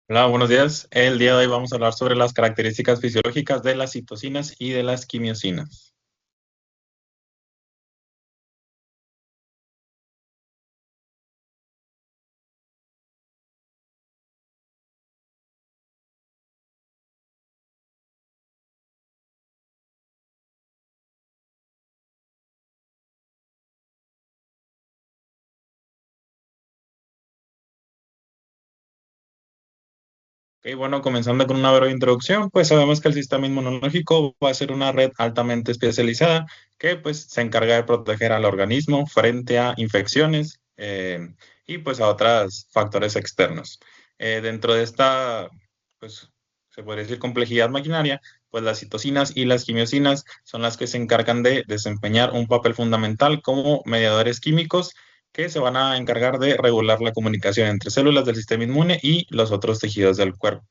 Hola, buenos días. El día de hoy vamos a hablar sobre las características fisiológicas de las citocinas y de las quimiosinas. Ok, bueno, comenzando con una breve introducción, pues sabemos que el sistema inmunológico va a ser una red altamente especializada que pues se encarga de proteger al organismo frente a infecciones y pues a otros factores externos. Dentro de esta, pues se puede decir complejidad maquinaria, pues las citocinas y las quimiosinas son las que se encargan de desempeñar un papel fundamental como mediadores químicos que se van a encargar de regular la comunicación entre células del sistema inmune y los otros tejidos del cuerpo.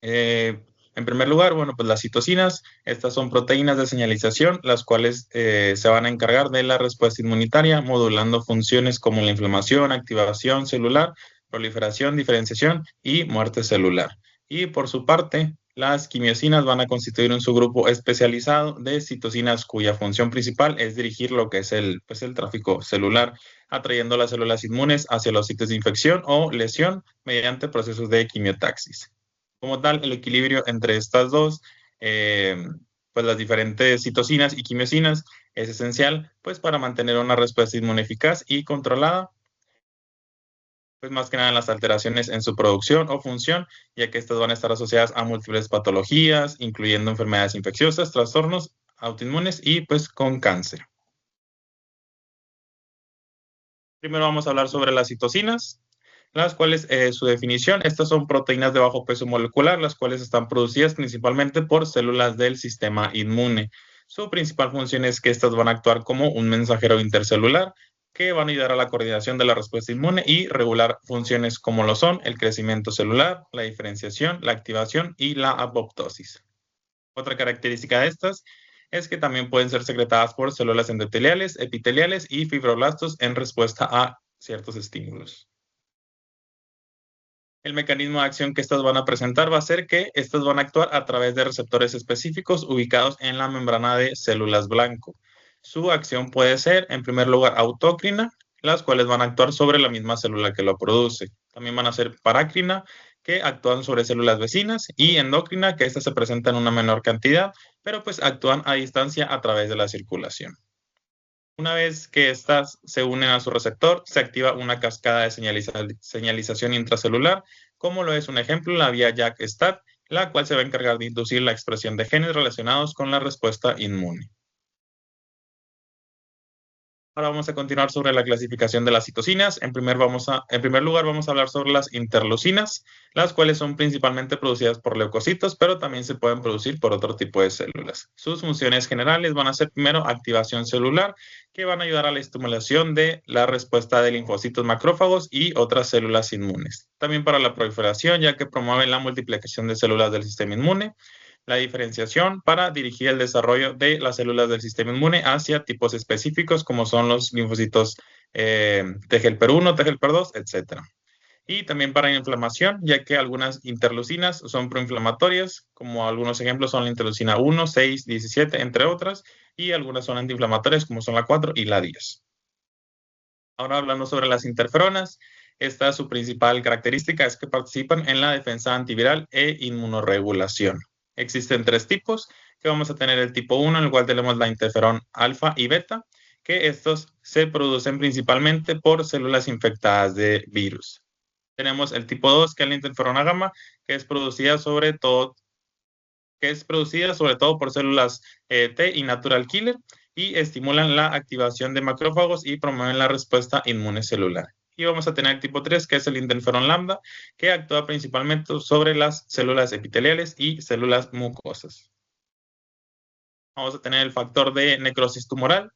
En primer lugar, bueno, pues las citocinas, estas son proteínas de señalización, las cuales se van a encargar de la respuesta inmunitaria, modulando funciones como la inflamación, activación celular, proliferación, diferenciación y muerte celular. Y por su parte, las quimiosinas van a constituir un subgrupo especializado de citocinas cuya función principal es dirigir lo que es el tráfico celular, atrayendo las células inmunes hacia los sitios de infección o lesión mediante procesos de quimiotaxis. Como tal, el equilibrio entre estas dos, eh, pues las diferentes citocinas y quimiosinas es esencial, pues para mantener una respuesta inmune eficaz y controlada, pues más que nada en las alteraciones en su producción o función, ya que estas van a estar asociadas a múltiples patologías, incluyendo enfermedades infecciosas, trastornos autoinmunes y pues con cáncer. Primero vamos a hablar sobre las citocinas, las cuales su definición, estas son proteínas de bajo peso molecular, las cuales están producidas principalmente por células del sistema inmune. Su principal función es que estas van a actuar como un mensajero intercelular que van a ayudar a la coordinación de la respuesta inmune y regular funciones como lo son el crecimiento celular, la diferenciación, la activación y la apoptosis. Otra característica de estas es que también pueden ser secretadas por células endoteliales, epiteliales y fibroblastos en respuesta a ciertos estímulos. El mecanismo de acción que estas van a presentar va a ser que estas van a actuar a través de receptores específicos ubicados en la membrana de células blanco. Su acción puede ser, en primer lugar, autócrina, las cuales van a actuar sobre la misma célula que lo produce. También van a ser parácrina, que actúan sobre células vecinas, y endócrina, que estas se presentan en una menor cantidad, pero pues actúan a distancia a través de la circulación. Una vez que estas se unen a su receptor, se activa una cascada de señalización intracelular, como lo es un ejemplo la vía JAK-STAT, la cual se va a encargar de inducir la expresión de genes relacionados con la respuesta inmune. Ahora vamos a continuar sobre la clasificación de las citocinas. En primer lugar, vamos a hablar sobre las interleucinas, las cuales son principalmente producidas por leucocitos, pero también se pueden producir por otro tipo de células. Sus funciones generales van a ser primero activación celular, que van a ayudar a la estimulación de la respuesta de linfocitos macrófagos y otras células inmunes. También para la proliferación, ya que promueven la multiplicación de células del sistema inmune, la diferenciación para dirigir el desarrollo de las células del sistema inmune hacia tipos específicos como son los linfocitos T helper 1, T helper 2, etc. Y también para inflamación, ya que algunas interleucinas son proinflamatorias, como algunos ejemplos son la interleucina 1, 6, 17, entre otras, y algunas son antiinflamatorias, como son la 4 y la 10. Ahora hablando sobre las interferonas, esta su principal característica es que participan en la defensa antiviral e inmunorregulación. Existen tres tipos, que vamos a tener el tipo 1, en el cual tenemos la interferón alfa y beta, que estos se producen principalmente por células infectadas de virus. Tenemos el tipo 2, que es la interferona gamma, que es producida sobre todo por células T y natural killer y estimulan la activación de macrófagos y promueven la respuesta inmune celular. Y vamos a tener el tipo 3, que es el interferón lambda, que actúa principalmente sobre las células epiteliales y células mucosas. Vamos a tener el factor de necrosis tumoral,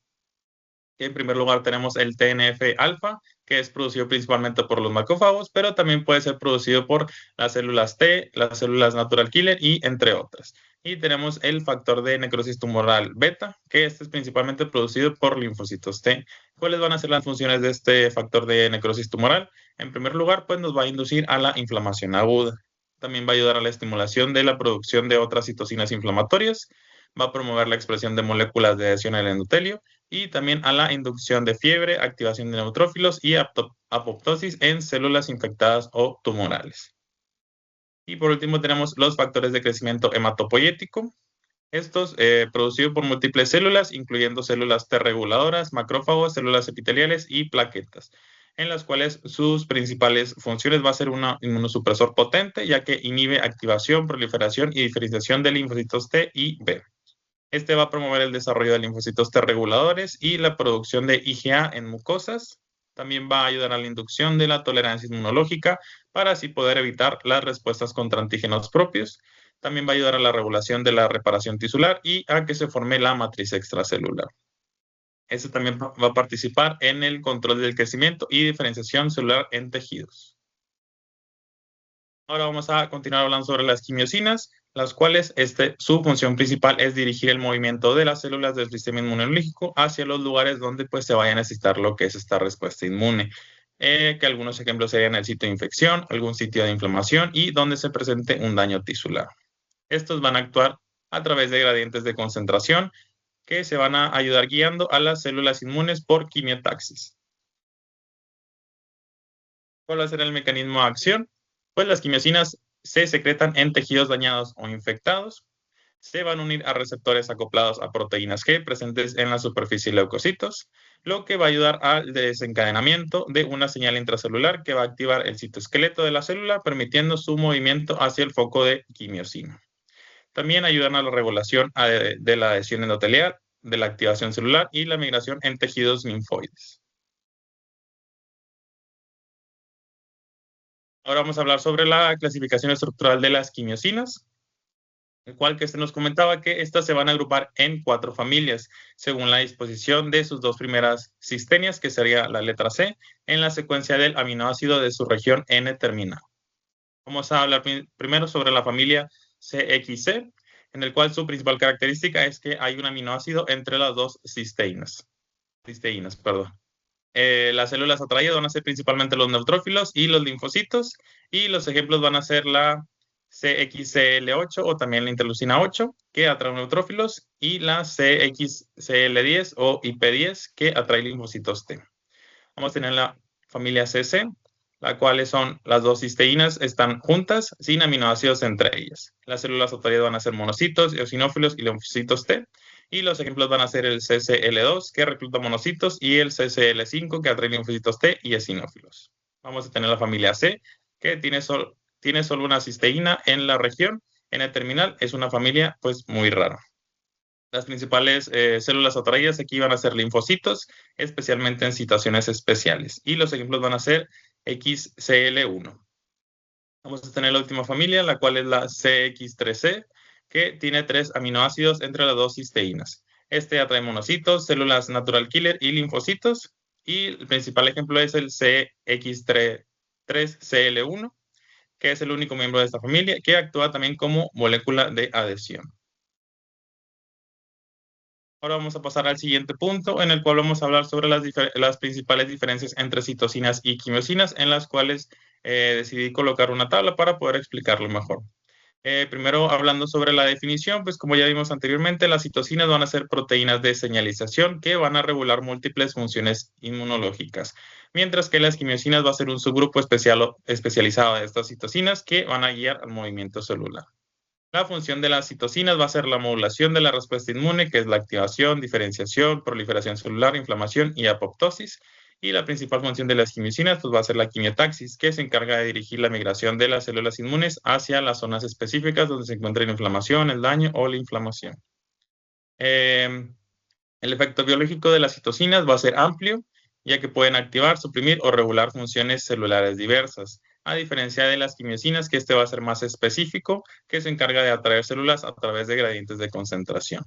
que en primer lugar tenemos el TNF-alfa, que es producido principalmente por los macrófagos, pero también puede ser producido por las células T, las células natural killer y entre otras. Y tenemos el factor de necrosis tumoral beta, que este es principalmente producido por linfocitos T. ¿Cuáles van a ser las funciones de este factor de necrosis tumoral? En primer lugar, pues nos va a inducir a la inflamación aguda. También va a ayudar a la estimulación de la producción de otras citocinas inflamatorias. Va a promover la expresión de moléculas de adhesión al endotelio y también a la inducción de fiebre, activación de neutrófilos y apoptosis en células infectadas o tumorales. Y por último tenemos los factores de crecimiento hematopoyético. Estos producidos por múltiples células, incluyendo células T reguladoras, macrófagos, células epiteliales y plaquetas, en las cuales sus principales funciones va a ser un inmunosupresor potente, ya que inhibe activación, proliferación y diferenciación de linfocitos T y B. Este va a promover el desarrollo de linfocitos T reguladores y la producción de IgA en mucosas. También va a ayudar a la inducción de la tolerancia inmunológica para así poder evitar las respuestas contra antígenos propios. También va a ayudar a la regulación de la reparación tisular y a que se forme la matriz extracelular. Este también va a participar en el control del crecimiento y diferenciación celular en tejidos. Ahora vamos a continuar hablando sobre las quimiosinas, las cuales su función principal es dirigir el movimiento de las células del sistema inmunológico hacia los lugares donde pues, se vaya a necesitar lo que es esta respuesta inmune. Que algunos ejemplos serían el sitio de infección, algún sitio de inflamación y donde se presente un daño tisular. Estos van a actuar a través de gradientes de concentración que se van a ayudar guiando a las células inmunes por quimiotaxis. ¿Cuál va a ser el mecanismo de acción? Pues las quimiosinas se secretan en tejidos dañados o infectados, se van a unir a receptores acoplados a proteínas G presentes en la superficie de leucocitos, lo que va a ayudar al desencadenamiento de una señal intracelular que va a activar el citoesqueleto de la célula, permitiendo su movimiento hacia el foco de quimiosina. También ayudan a la regulación de la adhesión endotelial, de la activación celular y la migración en tejidos linfoides. Ahora vamos a hablar sobre la clasificación estructural de las quimiosinas, el cual que se nos comentaba que estas se van a agrupar en 4 familias, según la disposición de sus 2 primeras cistenias, que sería la letra C, en la secuencia del aminoácido de su región N-terminal. Vamos a hablar primero sobre la familia CXC, en el cual su principal característica es que hay un aminoácido entre las 2 cisteínas. Las células atraídas van a ser principalmente los neutrófilos y los linfocitos, y los ejemplos van a ser la CXCL8 o también la interleucina 8, que atrae neutrófilos, y la CXCL10 o IP10, que atrae linfocitos T. Vamos a tener la familia CC, la cual son las 2 cisteínas, están juntas, sin aminoácidos entre ellas. Las células atraídas van a ser monocitos, eosinófilos y linfocitos T. Y los ejemplos van a ser el CCL2, que recluta monocitos, y el CCL5, que atrae linfocitos T y eosinófilos. Vamos a tener la familia C, que tiene solo una cisteína en la región. N-terminal es una familia pues muy rara. Las principales células atraídas aquí van a ser linfocitos, especialmente en situaciones especiales. Y los ejemplos van a ser XCL1. Vamos a tener la última familia, la cual es la CX3C, que tiene 3 aminoácidos entre las 2 cisteínas. Este atrae monocitos, células natural killer y linfocitos. Y el principal ejemplo es el CX3CL1, que es el único miembro de esta familia, que actúa también como molécula de adhesión. Ahora vamos a pasar al siguiente punto, en el cual vamos a hablar sobre las principales diferencias entre citocinas y quimiosinas, en las cuales decidí colocar una tabla para poder explicarlo mejor. Primero, hablando sobre la definición, pues como ya vimos anteriormente, las citocinas van a ser proteínas de señalización que van a regular múltiples funciones inmunológicas, mientras que las quimiosinas va a ser un subgrupo especializado de estas citocinas que van a guiar al movimiento celular. La función de las citocinas va a ser la modulación de la respuesta inmune, que es la activación, diferenciación, proliferación celular, inflamación y apoptosis. Y la principal función de las quimiosinas pues, va a ser la quimiotaxis, que se encarga de dirigir la migración de las células inmunes hacia las zonas específicas donde se encuentra la inflamación, el daño o la inflamación. El efecto biológico de las citocinas va a ser amplio, ya que pueden activar, suprimir o regular funciones celulares diversas, a diferencia de las quimiosinas, que este va a ser más específico, que se encarga de atraer células a través de gradientes de concentración.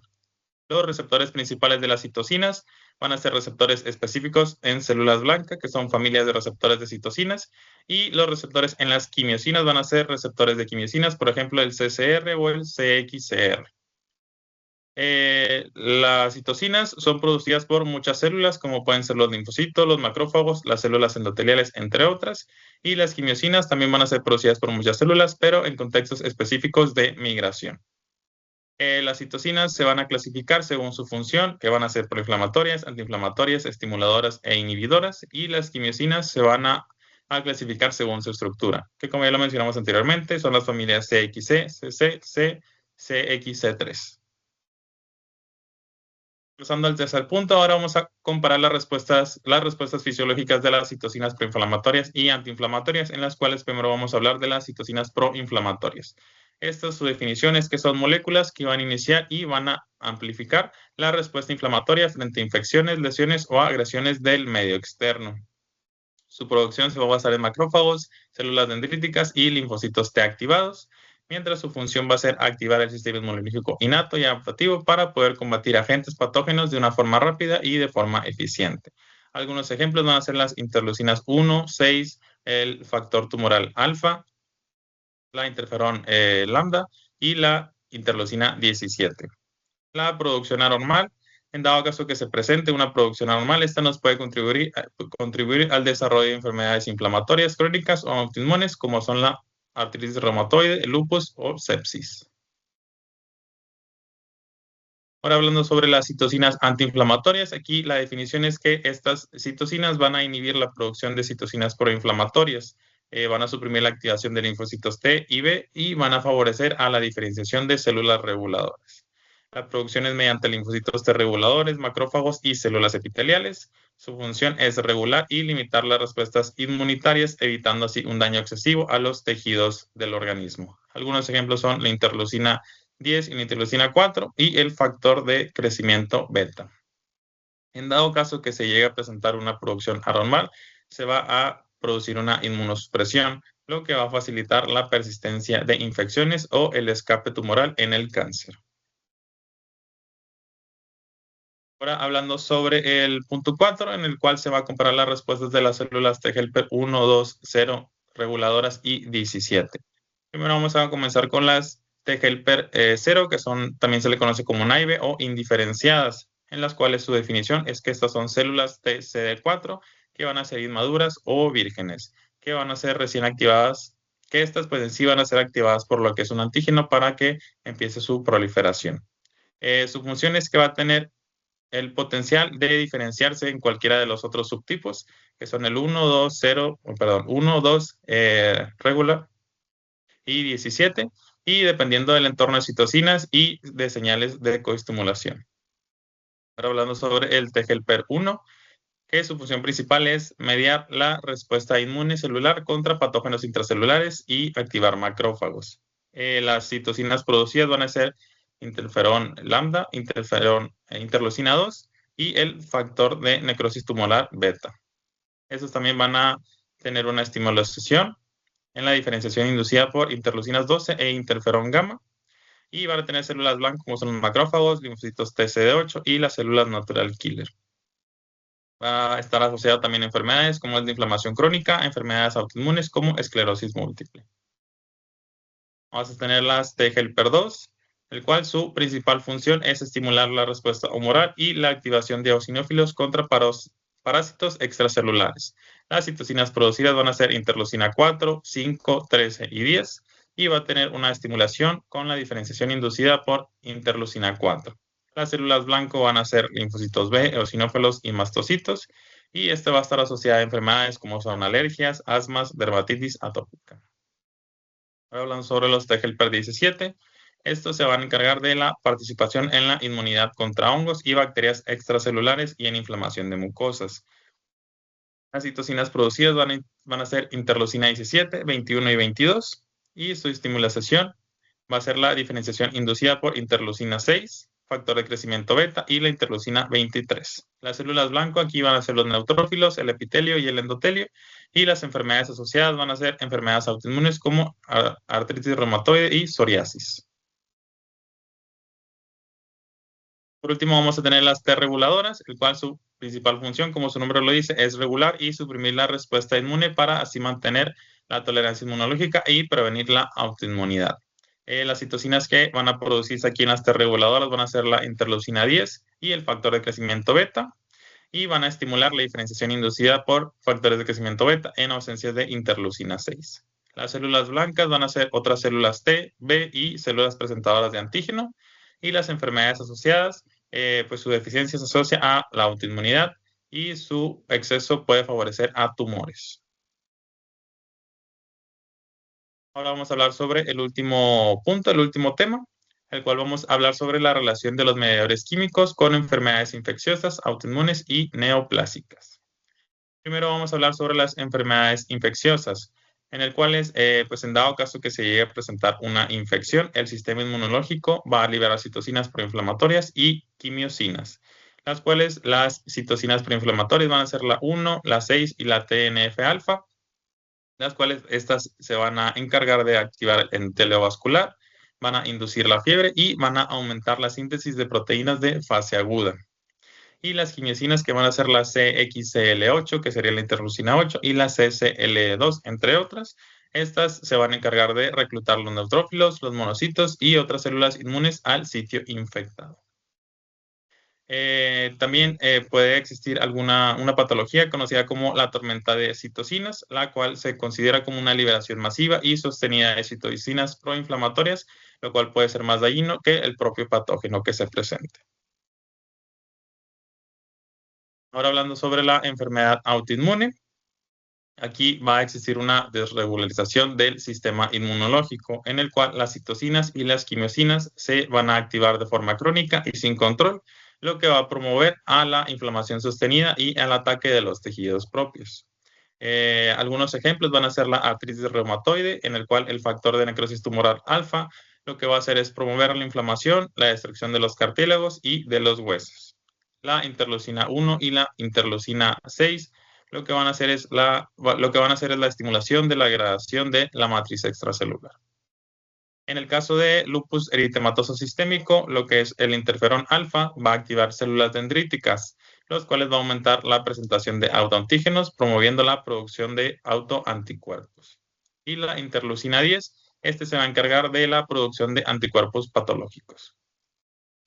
Los receptores principales de las citocinas van a ser receptores específicos en células blancas, que son familias de receptores de citocinas, y los receptores en las quimiosinas van a ser receptores de quimiosinas, por ejemplo, el CCR o el CXCR. Las citocinas son producidas por muchas células, como pueden ser los linfocitos, los macrófagos, las células endoteliales, entre otras, y las quimiosinas también van a ser producidas por muchas células, pero en contextos específicos de migración. Las citocinas se van a clasificar según su función, que van a ser proinflamatorias, antiinflamatorias, estimuladoras e inhibidoras, y las quimiosinas se van a clasificar según su estructura, que como ya lo mencionamos anteriormente, son las familias CXC, CC, C, CXC3. Pasando al tercer punto, ahora vamos a comparar las respuestas fisiológicas de las citocinas proinflamatorias y antiinflamatorias, en las cuales primero vamos a hablar de las citocinas proinflamatorias. Esta su definición es que son moléculas que van a iniciar y van a amplificar la respuesta inflamatoria frente a infecciones, lesiones o agresiones del medio externo. Su producción se va a basar en macrófagos, células dendríticas y linfocitos T activados, mientras su función va a ser activar el sistema inmunológico innato y adaptativo para poder combatir agentes patógenos de una forma rápida y de forma eficiente. Algunos ejemplos van a ser las interleucinas 1, 6, el factor tumoral alfa, la interferón lambda y la interleucina 17. La producción anormal, en dado caso que se presente una producción anormal, esta nos puede contribuir al desarrollo de enfermedades inflamatorias crónicas o autoinmunes, como son la artritis reumatoide, el lupus o sepsis. Ahora hablando sobre las citocinas antiinflamatorias, aquí la definición es que estas citocinas van a inhibir la producción de citocinas proinflamatorias, van a suprimir la activación de linfocitos T y B y van a favorecer a la diferenciación de células reguladoras. La producción es mediante linfocitos T reguladores, macrófagos y células epiteliales. Su función es regular y limitar las respuestas inmunitarias, evitando así un daño excesivo a los tejidos del organismo. Algunos ejemplos son la interleucina 10 y la interleucina 4 y el factor de crecimiento beta. En dado caso que se llegue a presentar una producción anormal, se va a producir una inmunosupresión, lo que va a facilitar la persistencia de infecciones o el escape tumoral en el cáncer. Ahora hablando sobre el punto 4, en el cual se va a comparar las respuestas de las células T helper 1, 2, 0, reguladoras y 17. Primero vamos a comenzar con las T helper 0, que también se le conoce como naive o indiferenciadas, en las cuales su definición es que estas son células TCD4 que van a ser inmaduras o vírgenes, que van a ser recién activadas, que estas pues en sí van a ser activadas por lo que es un antígeno para que empiece su proliferación. Su función es que va a tener el potencial de diferenciarse en cualquiera de los otros subtipos, que son el 1, 2, 0, perdón, 1, 2, regular y 17, y dependiendo del entorno de citocinas y de señales de coestimulación. Ahora hablando sobre el T-helper 1, que su función principal es mediar la respuesta inmune celular contra patógenos intracelulares y activar macrófagos. Las citocinas producidas van a ser interferón lambda, interleucina 2 y el factor de necrosis tumoral beta. Estos también van a tener una estimulación en la diferenciación inducida por interleucinas 12 e interferón gamma, y van a tener células blancas como son los macrófagos, linfocitos TCD8 y las células natural killer. Va a estar asociado también a enfermedades como es de inflamación crónica, enfermedades autoinmunes como esclerosis múltiple. Vamos a tener las T helper 2, el cual su principal función es estimular la respuesta humoral y la activación de eosinófilos contra parásitos extracelulares. Las citocinas producidas van a ser interleucina 4, 5, 13 y 10, y va a tener una estimulación con la diferenciación inducida por interleucina 4. Las células blanco van a ser linfocitos B, eosinófilos y mastocitos, y este va a estar asociado a enfermedades como son alergias, asmas, dermatitis atópica. Ahora hablando sobre los T helper 17, estos se van a encargar de la participación en la inmunidad contra hongos y bacterias extracelulares y en inflamación de mucosas. Las citocinas producidas van a ser interleucina 17, 21 y 22, y su estimulación va a ser la diferenciación inducida por interleucina 6, factor de crecimiento beta y la interleucina 23. Las células blanco aquí van a ser los neutrófilos, el epitelio y el endotelio, y las enfermedades asociadas van a ser enfermedades autoinmunes como artritis reumatoide y psoriasis. Por último, vamos a tener las T reguladoras, el cual su principal función, como su nombre lo dice, es regular y suprimir la respuesta inmune para así mantener la tolerancia inmunológica y prevenir la autoinmunidad. Las citocinas que van a producirse aquí en las T reguladoras van a ser la interleucina 10 y el factor de crecimiento beta, y van a estimular la diferenciación inducida por factores de crecimiento beta en ausencia de interleucina 6. Las células blancas van a ser otras células T, B y células presentadoras de antígeno, y las enfermedades asociadas, pues su deficiencia se asocia a la autoinmunidad y su exceso puede favorecer a tumores. Ahora vamos a hablar sobre el último punto, el último tema, el cual vamos a hablar sobre la relación de los mediadores químicos con enfermedades infecciosas, autoinmunes y neoplásicas. Primero vamos a hablar sobre las enfermedades infecciosas, en el cual pues en dado caso que se llegue a presentar una infección, el sistema inmunológico va a liberar citocinas proinflamatorias y quimiosinas, las cuales las citocinas proinflamatorias van a ser la 1, la 6 y la TNF-alfa, las cuales estas se van a encargar de activar el entelio vascular, van a inducir la fiebre y van a aumentar la síntesis de proteínas de fase aguda. Y las quimiosinas que van a ser la CXCL8, que sería la interleucina 8, y la CCL2, entre otras. Estas se van a encargar de reclutar los neutrófilos, los monocitos y otras células inmunes al sitio infectado. También puede existir una patología conocida como la tormenta de citocinas, la cual se considera como una liberación masiva y sostenida de citocinas proinflamatorias, lo cual puede ser más dañino que el propio patógeno que se presente. Ahora hablando sobre la enfermedad autoinmune, aquí va a existir una desregularización del sistema inmunológico, en el cual las citocinas y las quimiosinas se van a activar de forma crónica y sin control, lo que va a promover a la inflamación sostenida y al ataque de los tejidos propios. Algunos ejemplos van a ser la artritis reumatoide, en el cual el factor de necrosis tumoral alfa lo que va a hacer es promover la inflamación, la destrucción de los cartílagos y de los huesos. La interleucina 1 y la interleucina 6 lo que van a hacer es la estimulación de la degradación de la matriz extracelular. En el caso de lupus eritematoso sistémico, lo que es el interferón alfa va a activar células dendríticas, los cuales va a aumentar la presentación de autoantígenos, promoviendo la producción de autoanticuerpos. Y la interleucina 10, se va a encargar de la producción de anticuerpos patológicos.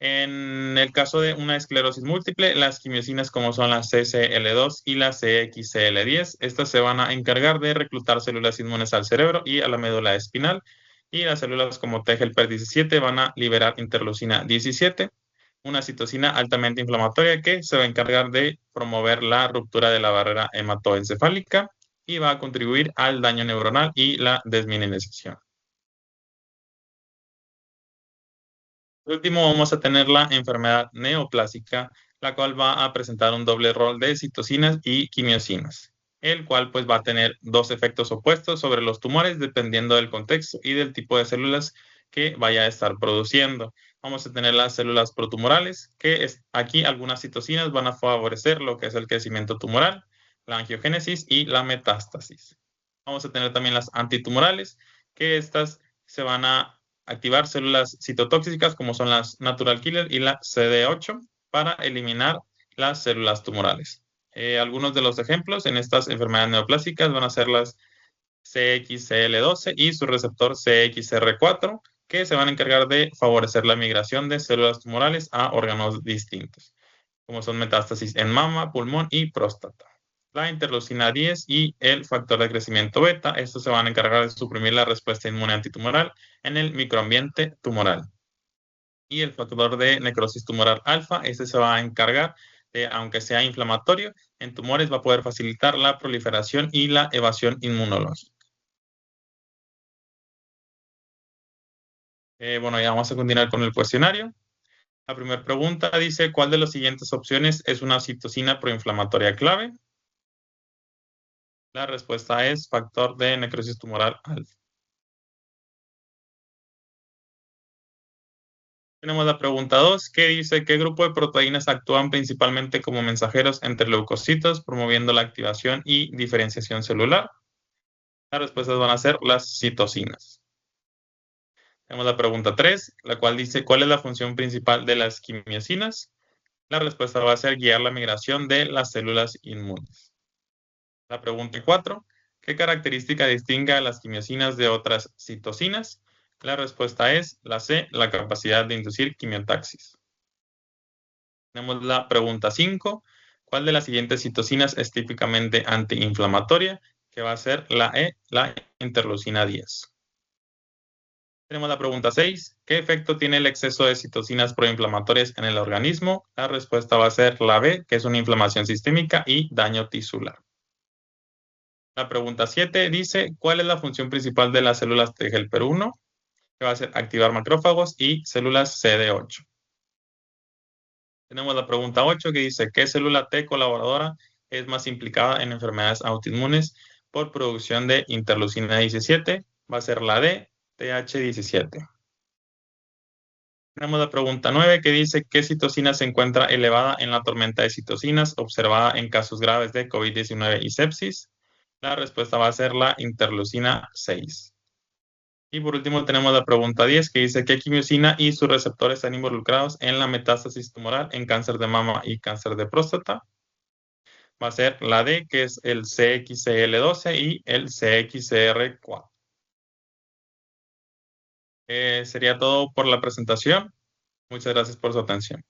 En el caso de una esclerosis múltiple, las quimiosinas como son la CCL2 y la CXCL10, estas se van a encargar de reclutar células inmunes al cerebro y a la médula espinal, y las células como T helper 17 van a liberar interleucina 17, una citocina altamente inflamatoria que se va a encargar de promover la ruptura de la barrera hematoencefálica y va a contribuir al daño neuronal y la desmineralización. Por último, vamos a tener la enfermedad neoplásica, la cual va a presentar un doble rol de citocinas y quimiosinas, el cual pues va a tener dos efectos opuestos sobre los tumores dependiendo del contexto y del tipo de células que vaya a estar produciendo. Vamos a tener las células protumorales, aquí algunas citocinas van a favorecer lo que es el crecimiento tumoral, la angiogénesis y la metástasis. Vamos a tener también las antitumorales, que estas se van a activar células citotóxicas como son las natural killer y la CD8 para eliminar las células tumorales. Algunos de los ejemplos en estas enfermedades neoplásicas van a ser las CXCL12 y su receptor CXR4, que se van a encargar de favorecer la migración de células tumorales a órganos distintos, como son metástasis en mama, pulmón y próstata. La interleucina 10 y el factor de crecimiento beta, estos se van a encargar de suprimir la respuesta inmune antitumoral en el microambiente tumoral. Y el factor de necrosis tumoral alfa, se va a encargar de, aunque sea inflamatorio, en tumores va a poder facilitar la proliferación y la evasión inmunológica. Bueno, ya vamos a continuar con el cuestionario. La primera pregunta dice, ¿cuál de las siguientes opciones es una citocina proinflamatoria clave? La respuesta es factor de necrosis tumoral alfa. Tenemos la pregunta 2, que dice, ¿qué grupo de proteínas actúan principalmente como mensajeros entre leucocitos, promoviendo la activación y diferenciación celular? Las respuestas van a ser las citocinas. Tenemos la pregunta 3, la cual dice, ¿cuál es la función principal de las quimiosinas? La respuesta va a ser guiar la migración de las células inmunes. La pregunta 4, ¿qué característica distingue a las quimiosinas de otras citocinas? La respuesta es la C, la capacidad de inducir quimiotaxis. Tenemos la pregunta 5, ¿cuál de las siguientes citocinas es típicamente antiinflamatoria? Que va a ser la E, la interleucina 10. Tenemos la pregunta 6. ¿Qué efecto tiene el exceso de citocinas proinflamatorias en el organismo? La respuesta va a ser la B, que es una inflamación sistémica y daño tisular. La pregunta 7 dice, ¿cuál es la función principal de las células T helper 1? Que va a ser activar macrófagos y células CD8. Tenemos la pregunta 8 que dice, ¿qué célula T colaboradora es más implicada en enfermedades autoinmunes por producción de interleucina 17? Va a ser la D, TH17. Tenemos la pregunta 9 que dice, ¿qué citocina se encuentra elevada en la tormenta de citocinas observada en casos graves de COVID-19 y sepsis? La respuesta va a ser la interleucina 6. Y por último tenemos la pregunta 10 que dice, ¿qué quimiosina y sus receptores están involucrados en la metástasis tumoral en cáncer de mama y cáncer de próstata? Va a ser la D, que es el CXCL12 y el CXCR4. Sería todo por la presentación. Muchas gracias por su atención.